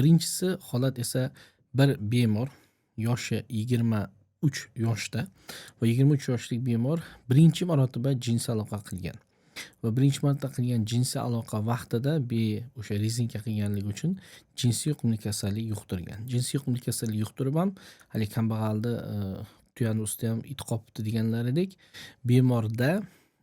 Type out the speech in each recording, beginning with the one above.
Birinchisi holat esa bir bemor yoshi 23 yoshda va 23 yoshlik bemor birinchi marotaba jinsiy aloqa qilgan. Va birinchi marta qilgan jinsiy aloqa vaqtida o'sha rezinka qilganligi uchun jinsiy yuqumli kasallik yuqtirgan. Jinsiy yuqumli kasallik yuqtirib ham hali kambag'alni tuyani ustida ham it qopibdi deganlaridek bemorda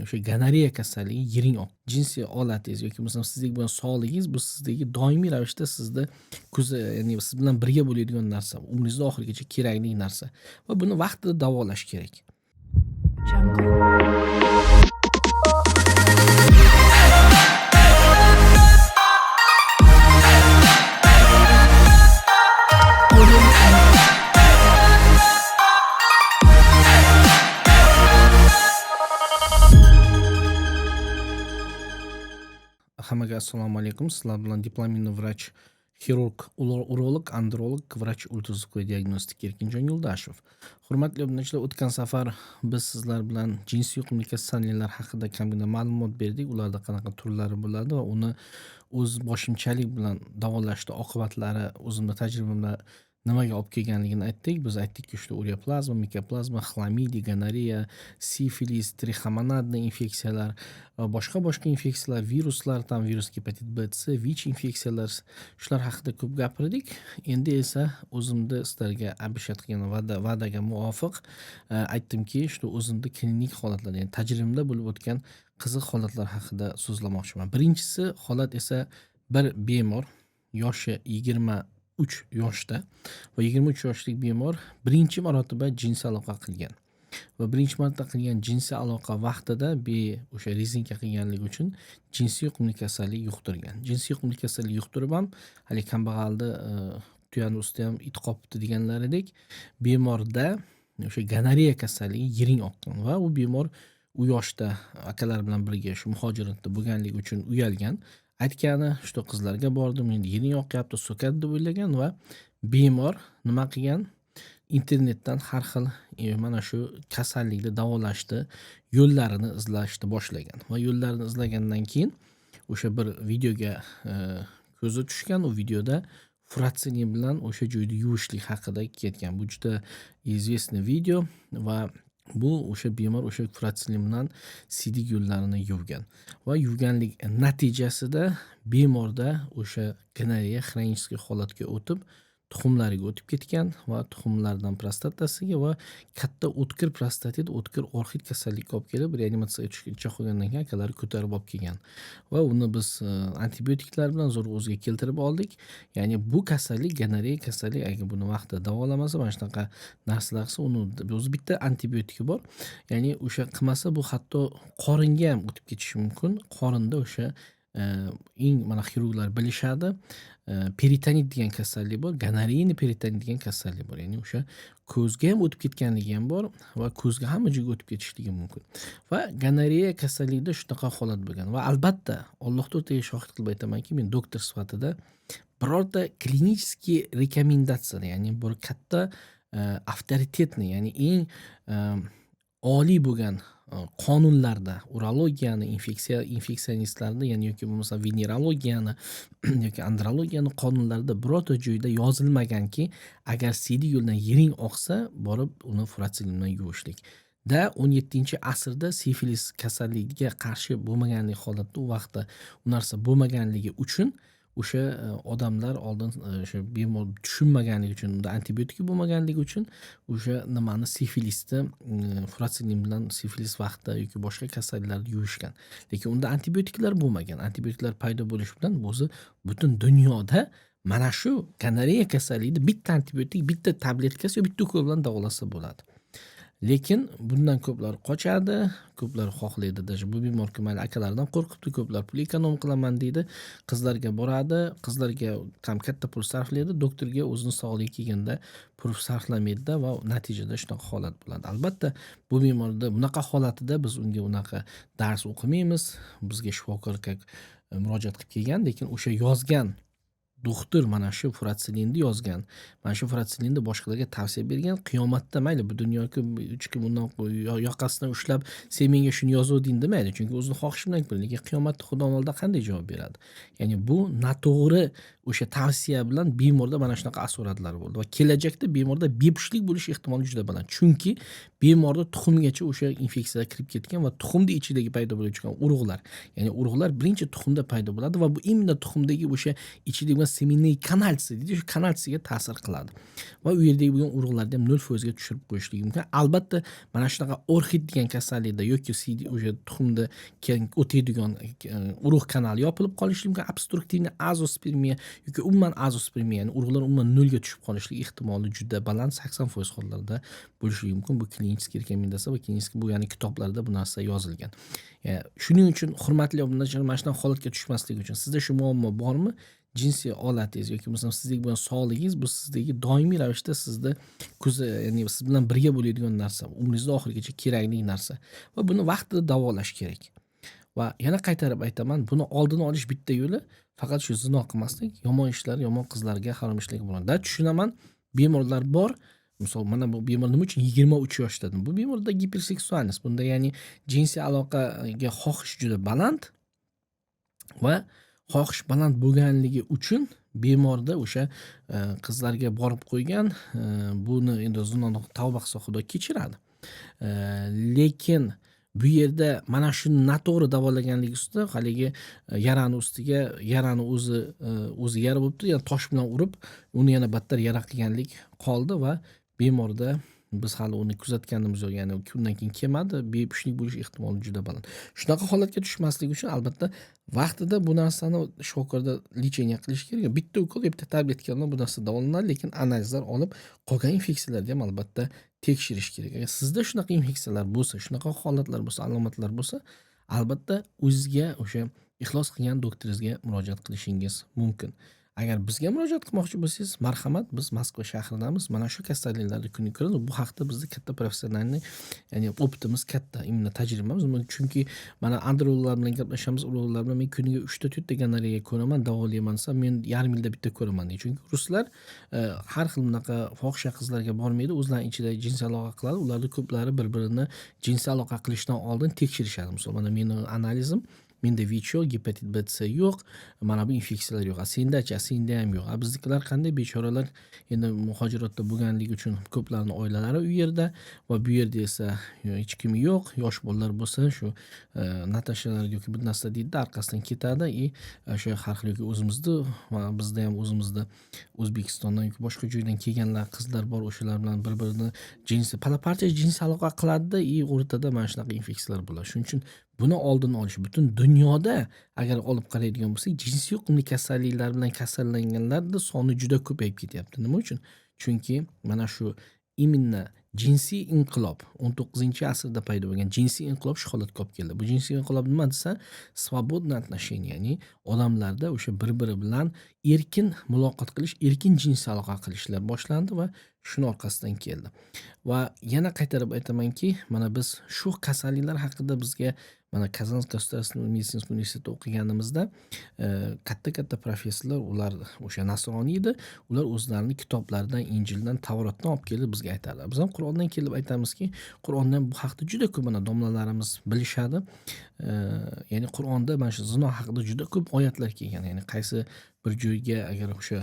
o'sha gonoreya kasalligi yiring oq. Jinsiy olatingiz yoki bo'lmasam sizdagi bo'lgan sog'ligingiz bu sizdagi doimiy ravishda sizni ya'ni siz bilan birga bo'ladigan narsa, umringizni oxirigacha kerakli narsa va buni vaqtida davolash kerak. Hammaga assalomu alaykum. Sizlar bilan diplomirованный vrach, xirurg, urolog, androlog, vrach ultrazvukovой diagnostik Erkinjon Yo'ldashev. Hurmatli obunachilar, o'tgan safar biz sizlar bilan jinsiy yuqumli kasalliklar haqida kamgina ma'lumot berdik. Ularda qanaqa turlari bo'ladi va uni o'z boshimchalik bilan davolashda oqibatlari o'zimda tajribamda nimaga olib kelganligini aytdik. Biz aytdikki, ureoplazma, mikoplazma, xlamidi, gonoreya, sifilis, trixomonadli infeksiyalar, boshqa infeksiyalar, viruslar, tam virus gepatit B, C, VICH infeksiyalar, shular haqida ko'p gapirdik. Endi esa o'zimda sizlarga обещать qilgan va'daga muvofiq aytdimki, o'zimda klinik holatlar, ya'ni tajribamda bo'lib o'tgan qiziq holatlar haqida so'zlamoqchiman. Birinchisi holat esa bir bemor yoshi 23 yoshda va 23 yoshlik bemor birinchi marotaba jinsiy aloqa qilgan. Va birinchi marta qilgan jinsiy aloqa vaqtida o'sha rezinka qilganligi uchun jinsiy yuqumli kasallik yuqtirgan. Jinsiy yuqumli kasallik yuqtirib ham hali kambag'alni tuyani ustida ham it qopibdi deganlaridek bemorda o'sha gonoreya kasalligi yiring oqqan va u bemor u yoshda akalar bilan birga muhojiratda bo'lganligi uchun uyalgan. Aytgani, qizlarga bordim, endi yiring oqyapti, so'kadi deb o'ylagan va bemor nima qilgan? Internetdan har xil mana shu kasallikni davolashni yo'llarini izlashni boshlagan va yo'llarini izlagandan keyin o'sha bir videoga ko'zi tushgan. U videoda furatsiniy bilan o'sha joyni yuvishlik haqida ketgan. Bu juda известный video va bu o'sha bemor o'sha furatsiniy bilan siydik yo'llarini yuvgan va yuvganlik natijasida bemorda o'sha gonoreya xronический holatga o'tib tuxumlariga o'tib ketgan va tuxumlardan prostatasiga va katta o'tkir prostatit, o'tkir orxid kasallikka olib kelib reanimatsiyaga tushguncha qolgandan keyin akalari ko'tarib olib kelgan va uni biz antibiotiklar bilan zo'r o'ziga keltirib oldik. Ya'ni bu kasallik gonoreya kasallik, agar buni vaqtida davolamasa, mana shunaqa narsalar qilsa, uni o'zi bitta antibiotiki bor. Ya'ni o'sha qilmasa bu hatto qoringa ham o'tib ketishi mumkin. Qorinda o'sha eng mana xirurglar bilishadi. Peritonit degan kasallik bor, gonoreyni peritonit degan kasallik bor. Ya'ni o'sha ko'zga ham o'tib ketganligi ham bor va ko'zga hamma joyga o'tib ketishligi mumkin. Va gonoreya kasalligida shunaqa holat bo'lgan va albatta Allohga o'rtaga shohid qilib aytamanki, men doktor sifatida birorta klinik rekomendatsiya, ya'ni bir katta avtoritetni, ya'ni eng oliy bo'lgan qonunlarda urologiyani, infeksionistlarni, ya'ni yoki bo'lmasa venerologiyani yoki andrologiyani qonunlarida birorta joyda yozilmaganki, agar siydik yo'ldan yiring oqsa, borib uni furatsiniy bilan yuvishlik. 17-asrda sifilis kasalligiga qarshi bo'lmaganlik holatda u vaqtda u narsa bo'lmaganligi uchun o'sha odamlar oldin o'sha bemor tushunmaganligi uchun, unda antibiotik bo'lmaganligi uchun o'sha nimani sifilisni furatsiniy bilan sifilis vaqtida yoki boshqa kasalliklarni yuvishgan. Lekin unda antibiotiklar bo'lmagan. Antibiotiklar paydo bo'lishi bilan o'zi butun dunyoda mana shu gonoreya kasalligini bitta antibiotik, bitta tabletkasi yoki bitta ukol bilan davolasa bo'ladi. Lekin bundan ko'plar qochadi, ko'plar xohlaydi, даже bu bemorga mayli akalardan qo'rqibdi, ko'plar pul ekonom qilaman deydi, qizlarga boradi, qizlarga ham katta pul sarflaydi, doktorga o'zini sog'ligi kelganda pul sarflamaydi va natijada shunaqa holat bo'ladi. Albatta, bu bemorda bunaqa holatida biz unga unaqa dars o'qimaymiz, bizga shifokorga murojaat qilib kelgan, lekin o'sha yozgan doktor mana shu Fratselinni yozgan. Mana shu Fratselinni boshqalarga tavsiya bergan. Qiyomatda mayli bu dunyoga 3 kun undan yoqasidan ushlab, "Sen menga shuni yozuvding" demaydi. Chunki o'zini xohishi bilan qiladi. Lekin qiyomatda Xudo oldida qanday javob beradi? Ya'ni bu noto'g'ri o'sha tavsiya bilan bemorda mana shunaqa asoratlar bo'ldi va kelajakda bemorda bepushtlik bo'lish ehtimoli juda baland. Chunki bemorda tuxumgacha o'sha infeksiyalar kirib ketgan va tuxumni ichidagi paydo bo'layotgan urug'lar, ya'ni urug'lar birinchi tuxumda paydo bo'ladi va bu imенно tuxumdagi o'sha ichidagi bo'lgan seminniy kanalsiya deydi, shu kanalsiyaga ta'sir qiladi. Va u yerdagi bo'lgan urug'larni ham 0% ga tushirib qo'yishligi mumkin. Albatta, mana shunaqa orxid degan kasallikda yoki o'sha tuxumda o'taydigan urug' kanali yopilib qolishi mumkin. Obstruktivniy azospermiya yoki umuman azospermiya, ya'ni urug'lar umuman 0 ga tushib qolishlik ehtimoli juda baland, 80% hollarda bo'lishligi mumkin. Bu kliniskiy rekomendatsiya va kliniskiy bu ya'ni kitoblarda bu narsa yozilgan. Shuning uchun hurmatli obunachilar, mana shunaqa holatga tushmaslik uchun sizda shu muammo bormi? Jinsiy olatingiz yoki bo'lmasam sizdagi bo'lgan sog'ligingiz bu sizdagi doimiy ravishda sizda ya'ni siz bilan birga bo'ladigan narsa, umringizni oxirigacha kerakli narsa va buni vaqtida davolash kerak. Va yana qaytarib aytaman, buni oldini olish bitta yo'li faqat shu zino qilmaslik, yomon ishlar, yomon qizlarga harom ishlarga bo'ladi. Da tushunaman, bemorlar bor. Misol mana bu bemor nima uchun 23 yoshda? Bu bemorda giperseksualность. Bunda ya'ni jinsiy aloqaga xohish juda baland va xohish baland bo'lganligi uchun bemorda o'sha qizlarga borib qo'ygan, buni endi zinoni tavba qilsa Xudo kechiradi. Lekin bu yerda mana shuni noto'g'ri davolaganligi ustida haligi yarani ustiga yarani o'zi yara bo'libdi, yana tosh bilan urib, uni yana battar yara qilganlik qoldi va bemorda biz hali uni kuzatganimiz yo'q, ya'ni kundan keyin kelmadi, bepushtlik bo'lish ehtimoli juda baland. Shunaqa holatga tushmaslik uchun albatta vaqtida bu narsani shifokorda lecheniya qilish kerak. Bitta ukol, bitta tabletka bilan bu narsa davolanadi, lekin analizlar olib, qolgan infeksiyalarni ham albatta tekshirish kerak. Agar sizda shunaqa infeksiyalar bo'lsa, shunaqa holatlar bo'lsa, alomatlar bo'lsa, albatta o'zizga o'sha ixlos qilgan doktoringizga murojaat qilishingiz mumkin. Agar bizga murojaat qilmoqchi bo'lsangiz, marhamat, biz Moskva shahridamiz. Mana shu kasalliklarni kuniga ko'ramiz. Bu haqda bizda katta professionalniy, ya'ni optimiz katta, imенно tajribamiz. Chunki mana androloglar bilan gaplashamiz, urologlar bilan men kuniga 3 ta 4 ta gonoreya ko'raman, davolayman desam, men yarim yilda bitta ko'raman deydi. Chunki ruslar har xil bunaqa fohisha qizlarga bormaydi, o'zlarining ichida jinsiy aloqa qiladi. Ularning ko'plari bir-birini jinsiy aloqa qilishdan oldin tekshirishadi. Misol, mana meni analizim, menda VICH yo'q, gepatit B, C yo'q, mana bu infeksiyalar yo'q. Sendachi, senda ham yo'q. Biznikilar qanday bechoralar endi muhojiratda bo'lganligi uchun ko'plarning oilalari u yerda va bu yerda esa hech kim yo'q. Yosh bolalar bo'lsa shu Natashalar yoki bir narsa deydi, orqasidan ketadi. O'sha har xil yoki o'zimizda va bizda ham o'zimizda O'zbekistondan yoki boshqa joydan kelganlar, qizlar bor, o'shalar bilan bir-birini palaparcha jinsiy aloqa qiladi-da, o'rtada mana shunaqa infeksiyalar bo'ladi. Shuning uchun buni oldini olish butun dunyoda agar olib qaraydigan bo'lsak, jinsiy yuqumli kasalliklar bilan kasallanganlarning soni juda ko'payib ketyapti. Nima uchun? Chunki mana shu imенно jinsiy inqilob 19-asrda paydo bo'lgan jinsiy inqilob shu holatga olib keldi. Bu jinsiy inqilob nima desa, svobodniy отношения, ya'ni odamlarda o'sha bir-biri bilan erkin muloqot qilish, erkin jinsiy aloqa qilishlar boshlandi va shuni orqasidan keldi. Va yana qaytarib aytamanki, mana biz shu kasalliklar haqida bizga mana Kazanskiy государственный медицинский universitetda o'qiganimizda katta-katta professorlar, ular o'sha nasroniy edi, ular o'zlarining kitoblaridan, Injildan, Tavrotdan olib kelib bizga aytadilar. Biz ham Qur'ondan kelib aytamizki, Qur'ondan bu haqda juda ko'p mana domlalarimiz bilishadi. Ya'ni Qur'onda mana shu zino haqida juda ko'p oyatlar kelgan. Ya'ni qaysi bir joyga agar o'sha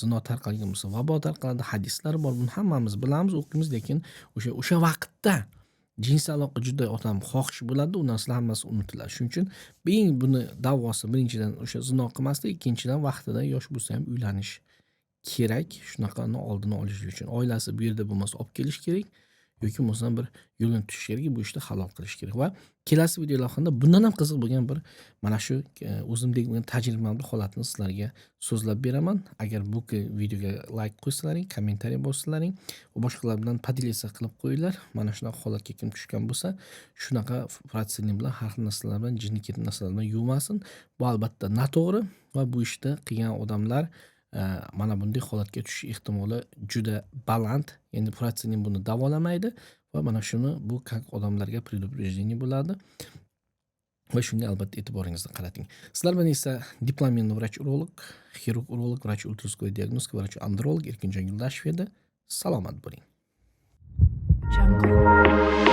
zino tarqalgan bo'lsa, vabo tarqaladi, hadislar bor. Buni hammamiz bilamiz, o'qiymiz, lekin o'sha vaqtda jinsiy aloqa juda odam xohish bo'ladi, u narsalar hammasi unutiladi. Shuning uchun buni davosi birinchidan o'sha zino qilmaslik, ikkinchidan vaqtida yosh bo'lsa ham uylanish kerak. Shunaqani oldini olish uchun oilasi bu yerda bo'lmasa olib kelish kerak yoki bo'lmasam bir yo'lini tutish kerak, bu ishni halol qilish kerak. Va kelasi video lavhada bundan ham qiziq bo'lgan bir mana shu o'zimdagi bo'lgan tajribamni holatini sizlarga so'zlab beraman. Agar bu videoga like qo'ysalaring, kommentariy bosalaring va boshqalar bilan podelиться qilib qo'yinglar. Mana shunaqa holatga kim tushgan bo'lsa, shunaqa Fratselin bilan har xil narsalar bilan, jinni ketib narsalar bilan yuvmasin. Bu albatta noto'g'ri va bu ishni qilgan odamlar mana bunday holatga tushish ehtimoli juda baland. Endi Fratselin buni davolamaydi va mana shuni bu odamlarga предупреждение bo'ladi. va shunga albatta e'tiboringizni qarating. Sizlar bilan esa diplomirованный vrach-urolog, xirurg urolog, vrach ultrasvikoliy diagnostika, vrach androlog Erkinjon Yo'ldashev edi. Salomat bo'ling. Jungle.